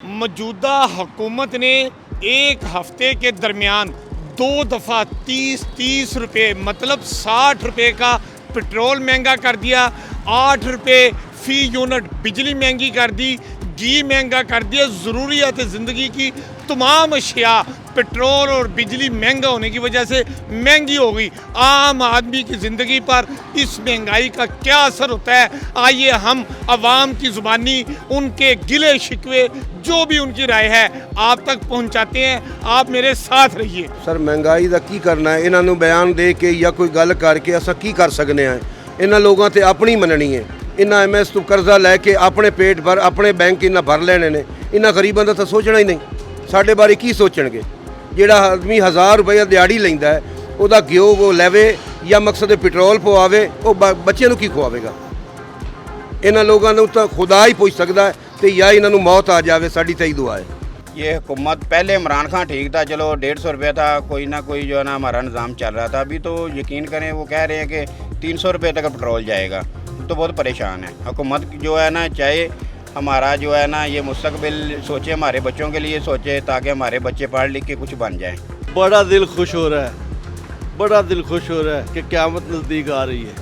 मौजूदा हुकूमत ने एक हफ्ते के दरमियान 2 दफ़ा 30 रुपये मतलब 60 रुपये का पेट्रोल महंगा कर दिया, 8 रुपये फ़ी यूनिट बिजली महंगी कर दी, घी महंगा कर दिया। ज़रूरियात ज़िंदगी की तमाम अशिया पेट्रोल और बिजली महंगा होने की वजह से महंगी हो गई। आम आदमी की ज़िंदगी पर इस महंगाई का क्या असर होता है, आइए हम आवाम की ज़ुबानी उनके गिले शिकवे जो भी उनकी राय है आप तक पहुंचाते हैं। आप मेरे साथ रहिए। सर महंगाई का की करना है, इन्होंने बयान दे के या कोई गल करके असा की कर सकते हैं। इन्होंने लोगों से अपनी मननी है। इन्हें MS तो कर्जा लैके अपने पेट भर अपने बैंक इन्हें भर लेने ने। इन्हें गरीबों का तो सोचना ही नहीं। साढ़े बारे की सोचणगे? जिहड़ा आदमी 1000 रुपया दिहाड़ी लैंदा है वह घ्यो वो लैवे या मकसद पेट्रोल पवावे, वो बच्चे की खुआवेगा? इन्होंने लोगों को तो खुदा ही पूछ सकता है तो या इन्होंने मौत आ जाए। साड़ी तो ही दुआ है। ये हुकूमत पहले इमरान खान ठीक था, चलो 150 रुपया था, कोई ना कोई जो है ना हमारा निज़ाम चल रहा था। अभी तो यकीन करें वो कह रहे हैं कि 300 रुपये तक पेट्रोल जाएगा, तो बहुत परेशान है हुकूमत जो है ना। चाहे हमारा जो है ना ये मुस्तकबिल सोचे, हमारे बच्चों के लिए सोचे ताकि हमारे बच्चे पढ़ लिख के कुछ बन जाएं। बड़ा दिल खुश हो रहा है, बड़ा दिल खुश हो रहा है कि क़यामत नज़दीक आ रही है।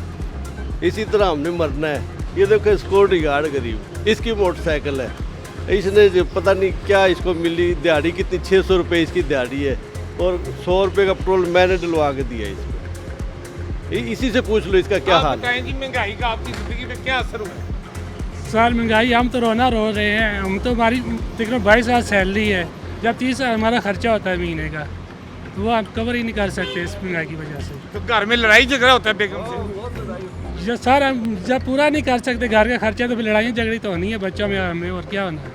इसी तरह हमने मरना है। ये देखो सिक्योरिटी गार्ड गरीब, इसकी मोटरसाइकिल है, इसने जो पता नहीं क्या इसको मिली दिहाड़ी, कितनी 600 रुपये इसकी दिहाड़ी है और 100 रुपये का पेट्रोल मैंने डलवा के दिया इसको। इसी से पूछ लो इसका क्या हाल है। जी महंगाई का आपकी ज़िंदगी में क्या असर हुआ? सर महंगाई हम तो रोना रो रहे हैं। हम तो हमारी तकरीबन 22,000 सैलरी है, जब 30,000 हमारा खर्चा होता है महीने का, तो वो आप कवर ही नहीं कर सकते इस महंगाई की वजह से। तो घर में लड़ाई झगड़ा होता है बेगम से? जब सर हम जब पूरा नहीं कर सकते घर का खर्चा, तो फिर लड़ाई झगड़ी तो होनी है बच्चों में हमें, और क्या होना है।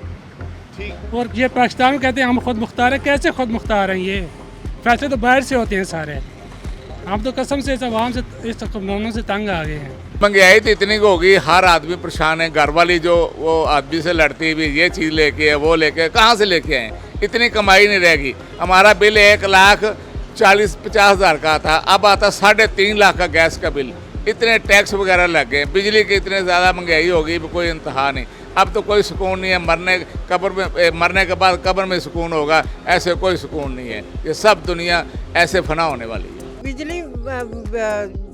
ठीक। और ये पाकिस्तान में कहते हैं हम खुद मुख्तार हैं। कैसे खुद मुख्तार हैं? ये फैसले तो बाहर से होते हैं सारे। हम तो कसम से इस आवाम से, इस कानूनों से तंग आ गए हैं। महंगाई तो इतनी हो गई, हर आदमी परेशान है। घर वाली जो वो आदमी से लड़ती भी, ये चीज़ लेके है वो लेके, कहाँ से लेके आए? इतनी कमाई नहीं रहेगी। हमारा बिल 1,40,50,000 का था, अब आता 3.5 लाख का गैस का बिल। इतने टैक्स वगैरह लग गए, बिजली की इतने ज़्यादा महंगाई हो गई, कोई इंतहा नहीं। अब तो कोई सुकून नहीं है। मरने के बाद कब्र में सुकून होगा, ऐसे कोई सुकून नहीं है। ये सब दुनिया ऐसे फना होने वाली है। बिजली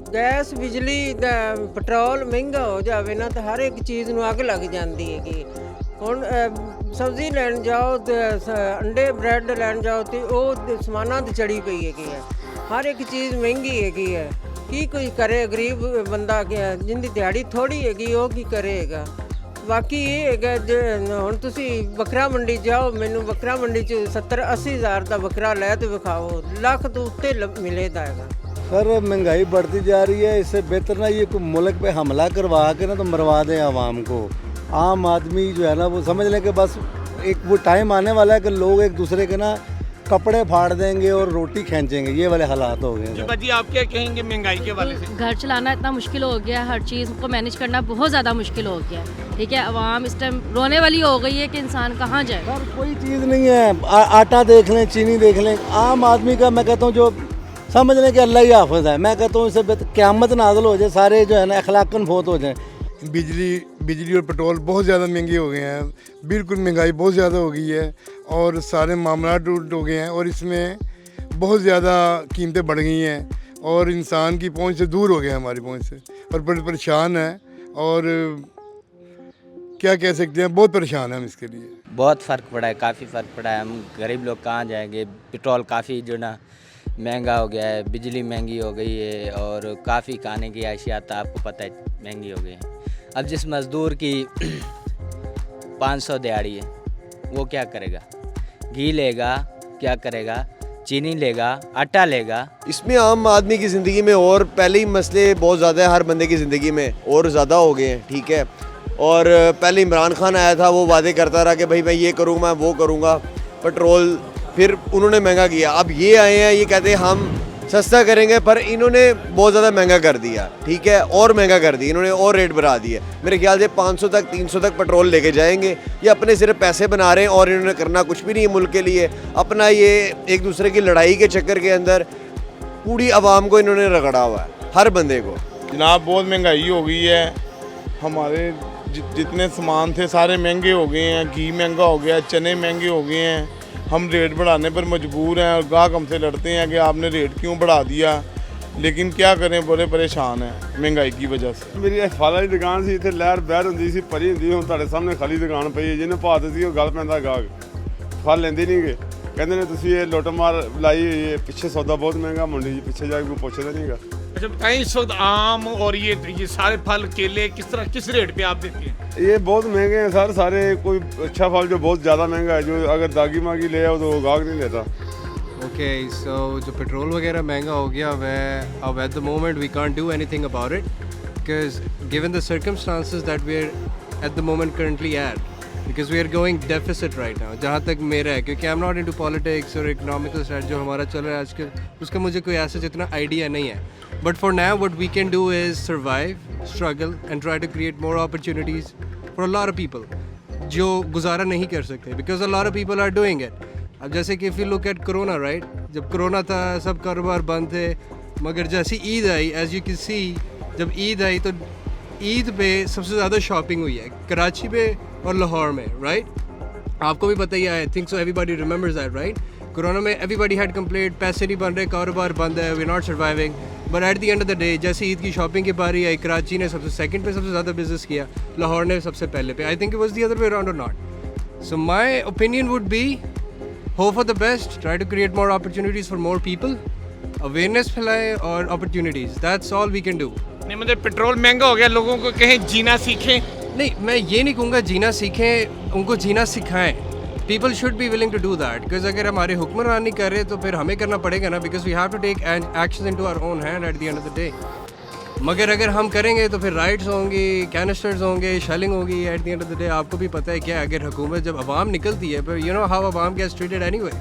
गैस बिजली पेट्रोल महंगा हो जाए ना तो हर एक चीज़ ਨੂੰ ਅੱਗ ਲੱਗ ਜਾਂਦੀ ਹੈਗੀ। ਹੁਣ ਸਬਜ਼ੀ ਲੈਣ ਜਾਓ ਤੇ ਅੰਡੇ ਬ੍ਰੈਡ ਲੈਣ ਜਾਓ ਤੇ ਉਹ ਸਮਾਨਾਂ ਤੇ ਚੜੀ ਪਈ ਹੈਗੀ ਹੈ। ਹਰ ਇੱਕ ਚੀਜ਼ ਮਹਿੰਗੀ ਹੈਗੀ ਹੈ। ਕੀ ਕੋਈ ਕਰੇ? ਗਰੀਬ ਬੰਦਾ ਜਿੰਦੀ ਦਿਹਾੜੀ ਥੋੜੀ ਹੈਗੀ ਉਹ ਕੀ ਕਰੇਗਾ? ਬਾਕੀ ਇਹ ਹੈਗਾ ਜੇ ਹੁਣ ਤੁਸੀਂ ਬੱਕਰਾ ਮੰਡੀ ਜਾਓ, ਮੈਨੂੰ ਬੱਕਰਾ ਮੰਡੀ 'ਚ 70-80 ਹਜ਼ਾਰ ਦਾ ਬੱਕਰਾ ਲੈ ਤੇ ਵਿਖਾਓ, ਲੱਖ ਤੋਂ ਉੱਤੇ ਮਿਲੇਦਾ ਹੈਗਾ। सर महंगाई बढ़ती जा रही है, इससे बेहतर ना ये कोई मुल्क पे हमला करवा के ना तो मरवा दें आवाम को। आम आदमी जो है ना वो समझ लें कि बस एक वो टाइम आने वाला है कि लोग एक दूसरे के ना कपड़े फाड़ देंगे और रोटी खींचेंगे। ये वाले हालात हो गए हैं। जी आप क्या कहेंगे महंगाई के वाले से? घर चलाना इतना मुश्किल हो गया है, हर चीज़ को मैनेज करना बहुत ज़्यादा मुश्किल हो गया है। ठीक है, आवाम इस टाइम रोने वाली हो गई है कि इंसान कहाँ जाए। सर कोई चीज़ नहीं है, आटा देख लें, चीनी देख लें। आम आदमी का मैं कहता हूँ जो समझ लें कि अल्लाह ही हाफिज़ है। मैं कहता हूँ इससे क़यामत नाज़िल हो जाए, सारे जो है ना अखलाकन फौत हो जाए। बिजली और पेट्रोल बहुत ज़्यादा महंगे हो गए हैं। बिल्कुल महंगाई बहुत ज़्यादा हो गई है और सारे मामला उल्ट हो गए हैं और इसमें बहुत ज़्यादा कीमतें बढ़ गई हैं और इंसान की पहुंच से दूर हो गया, हमारी पहुंच से, और बड़े परेशान है। और क्या कह सकते हैं, बहुत परेशान हैं हम इसके लिए। बहुत फ़र्क पड़ा है, काफ़ी फ़र्क पड़ा है। हम गरीब लोग कहाँ जाएंगे? पेट्रोल काफ़ी जो ना महंगा हो गया है, बिजली महंगी हो गई है और काफ़ी खाने की अशिया तो आपको पता है महंगी हो गई है। अब जिस मज़दूर की 500 दिहाड़ी है वो क्या करेगा? घी लेगा, क्या करेगा? चीनी लेगा, आटा लेगा। इसमें आम आदमी की ज़िंदगी में और पहले ही मसले बहुत ज़्यादा है, हर बंदे की ज़िंदगी में और ज़्यादा हो गए हैं। ठीक है, और पहले इमरान खान आया था, वो वादे करता रहा कि भाई मैं ये करूँगा, मैं वो करूँगा, पेट्रोल फिर उन्होंने महंगा किया। अब ये आए हैं, ये कहते हैं हम सस्ता करेंगे, पर इन्होंने बहुत ज़्यादा महंगा कर दिया। ठीक है, और महंगा कर दिया इन्होंने, और रेट बढ़ा दिए। मेरे ख्याल से 500 तक 300 तक पेट्रोल लेके जाएंगे। ये अपने सिर्फ पैसे बना रहे हैं और इन्होंने करना कुछ भी नहीं है मुल्क के लिए। अपना ये एक दूसरे की लड़ाई के चक्कर के अंदर पूरी आवाम को इन्होंने रगड़ा हुआ है, हर बंदे को। जनाब बहुत महंगाई हो गई है। हमारे जितने सामान थे सारे महंगे हो गए हैं, घी महंगा हो गया, चने महंगे हो गए हैं, हम रेट बढ़ाने पर मजबूर हैं और गाहक हमसे लड़ते हैं कि आपने रेट क्यों बढ़ा दिया, लेकिन क्या करें, बड़े परेशान हैं महंगाई की वजह से। मेरी ਇਹ ਫਲਾਂ ਦੀ ਦੁਕਾਨ ਸੀ, ਇੱਥੇ ਲਹਿਰ ਬਹਿਰ ਹੁੰਦੀ ਸੀ, ਭਰੀ ਹੁੰਦੀ, ਹੁਣ ਤੁਹਾਡੇ ਸਾਹਮਣੇ ਖਾਲੀ ਦੁਕਾਨ ਪਈ ਹੈ। ਜਿਹਨੇ ਭਾਅ ਦਿੱਤੀ ਉਹ ਗੱਲ ਪੈਂਦਾ ਗਾਹਕ ਫਲ ਲੈਂਦੇ ਨਹੀਂਗੇ, ਕਹਿੰਦੇ ਨੇ ਤੁਸੀਂ ਇਹ ਲੁੱਟ ਮਾਰ ਲਾਈ ਹੋਈ ਹੈ, ਪਿੱਛੇ ਸੌਦਾ ਬਹੁਤ ਮਹਿੰਗਾ ਮੰਡੀ 'ਚ, ਪਿੱਛੇ ਜਾ ਕੇ ਕੋਈ ਪੁੱਛਦਾ ਨਹੀਂਗਾ। अच्छा बताएं, इस वक्त आम और ये सारे फल केले किस रेट पे आप देते हैं? ये बहुत महंगे हैं सर सारे। कोई अच्छा फल जो बहुत ज़्यादा महंगा है, जो अगर दागी मागी ले आओ तो वो गाहक नहीं लेता। ओके सो जो पेट्रोल वगैरह महंगा हो गया वह अब at the moment we can't do anything about it because given the circumstances that we are at the moment currently at because we are going deficit right now, जहाँ तक मेरा है, क्योंकि I am not into politics और economical strategy जो हमारा चल रहा है आजकल, उसका मुझे कोई ऐसा जितना आइडिया नहीं है। But for now what we can do is survive, struggle and try to create more opportunities for a lot of people जो गुजारा नहीं कर सकते because a lot of people are doing it. अब जैसे कि if you look at corona right, जब corona था सब कारोबार बंद थे, मगर जैसी ईद आई एज यू कैन सी, जब ईद आई तो ईद पे सबसे ज़्यादा शॉपिंग हुई है कराची पे और लाहौर में राइट। आपको भी पता ही है, I think so everybody remembers that right. Corona में एवरीबॉडी हैड कंप्लेंट, पैसे नहीं बन रहे, कारोबार बंद है, we not surviving. But at the end of the day जैसे ईद की शॉपिंग की बारी आई, कराची ने सबसे सेकंड पे सबसे ज़्यादा बिजनेस किया, लाहौर ने सबसे पहले पे। I think it was the other way around और not. So my opinion would be hope for the best, try to create more opportunities for more people, awareness फैलाएं और opportunities, that's all we can do. नहीं मतलब petrol महंगा हो गया, लोगों को कहें जीना सीखें। नहीं, मैं ये नहीं कहूँगा जीना सीखें, उनको जीना सिखाएं। People should be willing to do that because अगर हमारे हुक्मरान नहीं कर रहे तो फिर हमें करना पड़ेगा ना, because we have to take action into our own hand at the end of the day. मगर अगर हम करेंगे तो फिर राइट्स होंगी, कैनिस्टर्स होंगे, शेलिंग होगी eight the end of the day. आपको भी पता है क्या, अगर हुकूमत जब अवाम निकलती है, पर यू नो हाउ अवाम गेट्स ट्रीटेड एनीवे,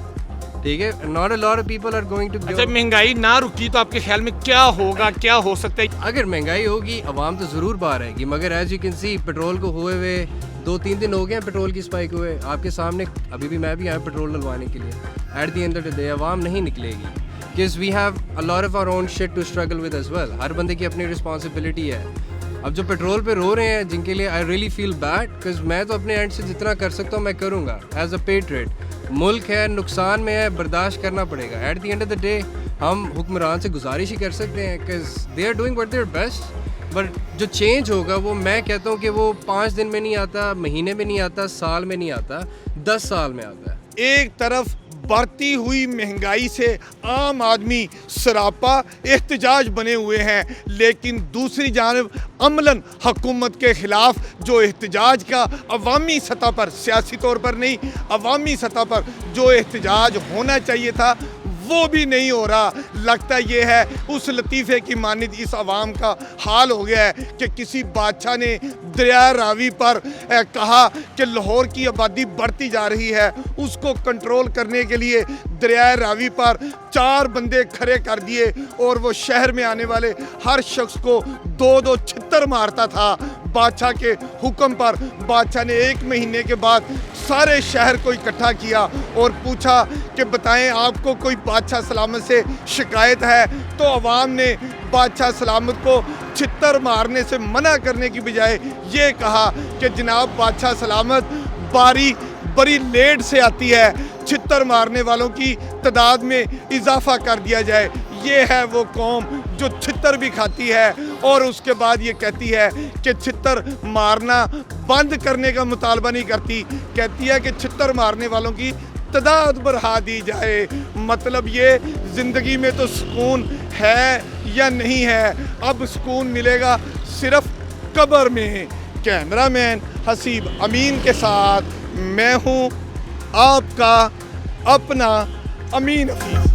ठीक है। Not a lot of people are going to. अच्छा महंगाई ना रुकी तो आपके ख्याल में क्या होगा, क्या हो सकता है? अगर महंगाई होगी अवाम तो ज़रूर बाहर आएगी, मगर as you can see petrol को हुए हुए 2-3 दिन हो गए हैं पेट्रोल की स्पाइक हुए आपके सामने। अभी भी मैं भी आया पेट्रोल डलवाने के लिए। At the end of the day अवाम नहीं निकलेगी because we have a lot of our own shit to struggle with as well. हर बंदे की अपनी रिस्पॉन्सिबिलिटी है। अब जो पेट्रोल पे रो रहे हैं जिनके लिए I really feel bad, because मैं तो अपने एंड से जितना कर सकता हूँ मैं करूँगा एज अ पेट्रियट। मुल्क है, नुकसान में है, बर्दाश्त करना पड़ेगा। At the end of the day हम हुक्मरान से गुजारिश ही कर सकते हैं because they are doing what they are best. But जो चेंज होगा वो मैं कहता हूँ कि वो 5 दिन में नहीं आता, महीने में नहीं आता, साल में नहीं आता, 10 साल में आता है। एक तरफ बढ़ती हुई महंगाई से आम आदमी सरापा एहतजाज बने हुए हैं, लेकिन दूसरी जानिब अमलन हुकूमत के ख़िलाफ़ जो एहतजाज का अवामी सतह पर, सियासी तौर पर नहीं, अवामी सतह पर जो एहतजाज होना चाहिए था वो भी नहीं हो रहा। लगता ये है उस लतीफ़े की मानिद इस आवाम का हाल हो गया है कि किसी बादशाह ने दरिया रावी पर कहा कि लाहौर की आबादी बढ़ती जा रही है, उसको कंट्रोल करने के लिए दरिया रावी पर 4 बंदे खड़े कर दिए और वो शहर में आने वाले हर शख्स को 2-2 छित्तर मारता था बादशाह के हुक्म पर। बादशाह ने 1 महीने के बाद सारे शहर को इकट्ठा किया और पूछा कि बताएं आपको कोई बादशाह सलामत से शिकायत है, तो अवाम ने बादशाह सलामत को छित्तर मारने से मना करने की बजाय ये कहा कि जनाब बादशाह सलामत बारी बड़ी लेट से आती है, छित्तर मारने वालों की तादाद में इजाफा कर दिया जाए। ये है वो कौम जो छित्तर भी खाती है और उसके बाद ये कहती है कि छित्तर मारना बंद करने का मुतालबा नहीं करती, कहती है कि छित्तर मारने वालों की तादाद बढ़ा दी जाए। मतलब ये ज़िंदगी में तो सुकून है या नहीं है, अब सुकून मिलेगा सिर्फ कब्र में। कैमरामैन हसीब अमीन के साथ मैं हूँ आपका अपना अमीन हफीज़।